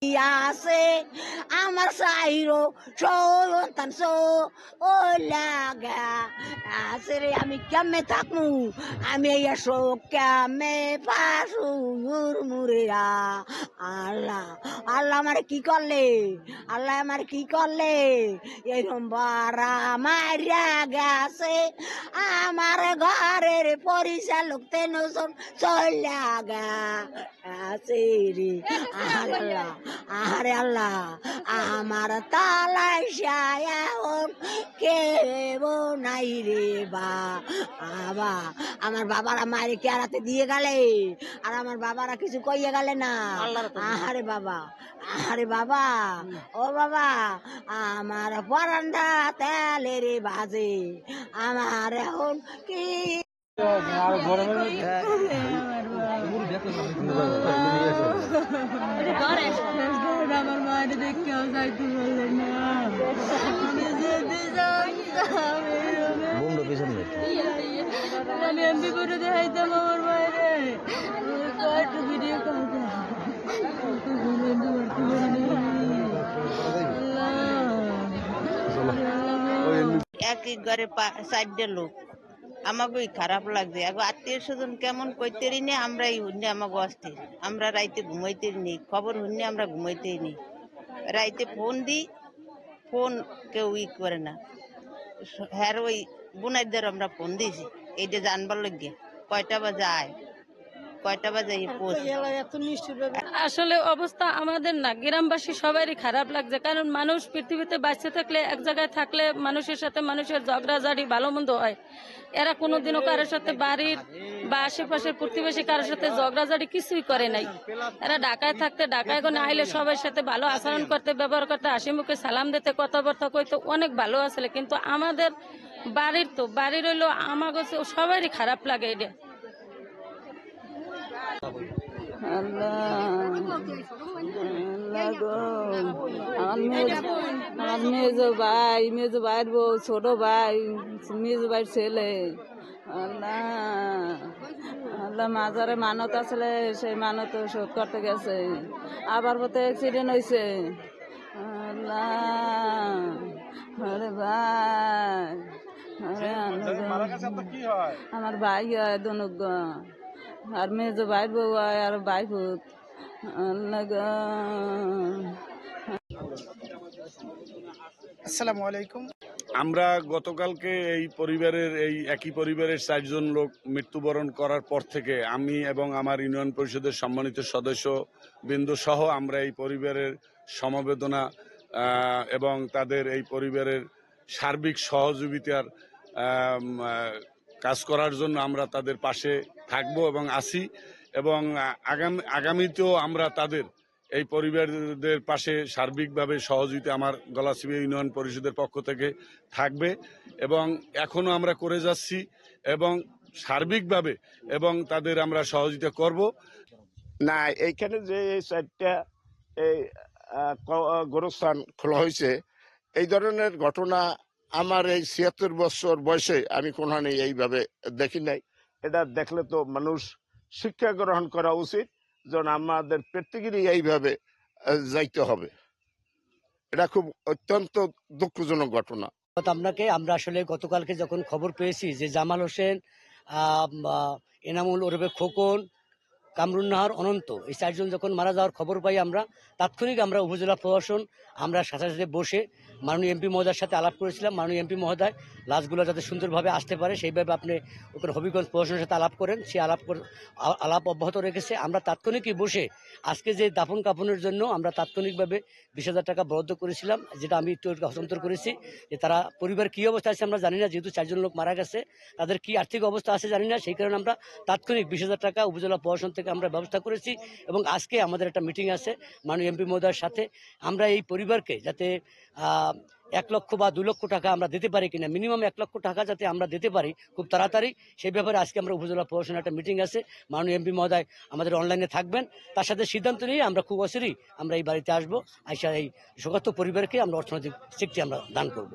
আছে আমার সাইরো সন্তান ও লাগা আছে রে আমি কেমনে থাকমু আমি এসো কেমনে পাশু মুরমুরেরা আল্লাহ আল্লাহ আমার কি করলে আল্লাহ আমার কি করলে এরকম বারা মারিয়া গেছে আমার ঘরের পরিচালক তেনজন চল্লাগা আছে রে আল্লাহ আরে আল্লাহ আমার তালাই এখন কেব নাই রে বাবা আমার বাবারা মায়ের কেরাতে দিয়ে গেলে আর আমার বাবারা কিছু কইয়ে গেলে না আরে বাবা আরে বাবা ও বাবা আমার পরান্ডা তেলের বাজে আমার এখন কি আমার মায়ের দেখেও যাইতে বললেন না আমি এমপি করে দেখাইতাম আমার মায়েরে একটু ভিডিও কল একই ঘরে 4টা লোক আমাকে খারাপ লাগছে এখন আত্মীয় স্বজন কেমন কইতেরি নি আমরাই হুন্নি আমাকে অস্থির আমরা রাইতে ঘুমাইতে নেই খবর হুন্নি আমরা ঘুমাইতেই নেই রাইতে ফোন দিই ফোন কেউ করে না হ্যাঁ ওই বুনাইদের আমরা ফোন দিয়েছি এই যে জানবার লাগিয়ে কয়টা বাজে আয় কয়টা বাজে আসলে অবস্থা আমাদের না গ্রামবাসী সবারই খারাপ লাগছে কারণ মানুষ পৃথিবীতে বাঁচতে থাকলে এক জায়গায় থাকলে মানুষের সাথে মানুষের ঝগড়াঝাড়ি ভালো মন্দ হয় এরা কোনোদিনও কারোর সাথে বাড়ির বা আশেপাশের প্রতিবেশী কারোর সাথে ঝগড়াঝাড়ি কিছুই করে নাই এরা ঢাকায় থাকতে ঢাকায় কোনো আইলে সবার সাথে ভালো আচরণ করতে ব্যবহার করতে হাসি মুখে সালাম দিতে কথাবার্তা কইতে অনেক ভালো আসলে কিন্তু আমাদের বাড়ির হইলো আমাকে সবারই খারাপ লাগে এটা আমার মেজো ভাইয়ের বউ ছোট ভাই মেজো ভাইয়ের ছেলে আল্লাহ আল্লাহ মাজারে মানত আসলে সেই মানত শোধ করতে গেছে আবার পথে অ্যাক্সিডেন্ট হয়েছে আল্লাহ আরে ভাই আরে আমার ভাই হয় দনুক আর মেজো ভাইয়ের বউ হয় আর ভাই ভূত আসসালামু আলাইকুম। আমরা গতকালকে এই একই পরিবারের 4 জন লোক মৃত্যুবরণ করার পর থেকে আমি এবং আমার ইউনিয়ন পরিষদের সম্মানিত সদস্য বৃন্দ সহ আমরা এই পরিবারের সমবেদনা এবং তাদের এই পরিবারের সার্বিক সহযোগিতার কাজ করার জন্য আমরা তাদের পাশে থাকবো এবং আছি এবং আগামীতেও আমরা তাদের এই পরিবারদের পাশে সার্বিকভাবে সহযোগিতা আমার গলাচিপা ইউনিয়ন পরিষদের পক্ষ থেকে থাকবে এবং এখনো আমরা করে যাচ্ছি এবং সার্বিকভাবে এবং তাদের আমরা সহযোগিতা করব। না এইখানে যে 4টা এই গোরস্থান খোলা হয়েছে এই ধরনের ঘটনা আমার এই 76 বছর বয়সে আমি কোনখানে এইভাবে দেখি নাই। এটা দেখলে তো মানুষ শিক্ষা গ্রহণ করা উচিত যেন আমাদের প্রত্যেকেরই এইভাবে যাইতে হবে। এটা খুব অত্যন্ত দুঃখজনক ঘটনা। আপনাকে আমরা আসলে গতকালকে যখন খবর পেয়েছি যে জামাল হোসেন এনামুল ওরফে খোকন কামরুন্নাহার অনন্ত এই 4 জন যখন মারা যাওয়ার খবর পাই আমরা তাৎক্ষণিক আমরা উপজেলা প্রশাসন আমরা সাথে সাথে বসে মাননীয় এমপি মহোদয়ের সাথে আলাপ করেছিলাম। মাননীয় এমপি মহোদয় লাশগুলো যাতে সুন্দরভাবে আসতে পারে সেইভাবে আপনি ওখানে হবিগঞ্জ প্রশাসনের সাথে আলাপ করেন, সেই আলাপ অব্যাহত রেখেছে। আমরা তাৎক্ষণিকই বসে আজকে যে দাফন কাফনের জন্য আমরা তাৎক্ষণিকভাবে 20,000 টাকা বরাদ্দ করেছিলাম, যেটা আমি একটু হস্তান্তর করেছি। যে তারা পরিবার কী অবস্থা আছে আমরা জানি না, যেহেতু 4 জন লোক মারা গেছে তাদের কি আর্থিক অবস্থা আছে জানি না, সেই কারণে আমরা তাৎক্ষণিক 20,000 টাকা উপজেলা প্রশাসন থেকে আমরা ব্যবস্থা করেছি। এবং আজকে আমাদের একটা মিটিং আছে মাননীয় এমপি মহোদয়ের সাথে, আমরা এই পরিবারকে যাতে 1 লক্ষ বা 2 লক্ষ টাকা আমরা দিতে পারি কিনা, মিনিমাম 1 লক্ষ টাকা যাতে আমরা দিতে পারি খুব তাড়াতাড়ি, সেই ব্যাপারে আজকে আমরা উপজেলা প্রশাসনের একটা মিটিং আছে। মাননীয় এমপি মহোদয় আমাদের অনলাইনে থাকবেন, তার সাথে সিদ্ধান্ত নিয়ে আমরা খুব অচিরেই আমরা এই বাড়িতে আসবো, আইসা এই শোকার্ত পরিবারকে আমরা অর্থনৈতিক শক্তি আমরা দান করব।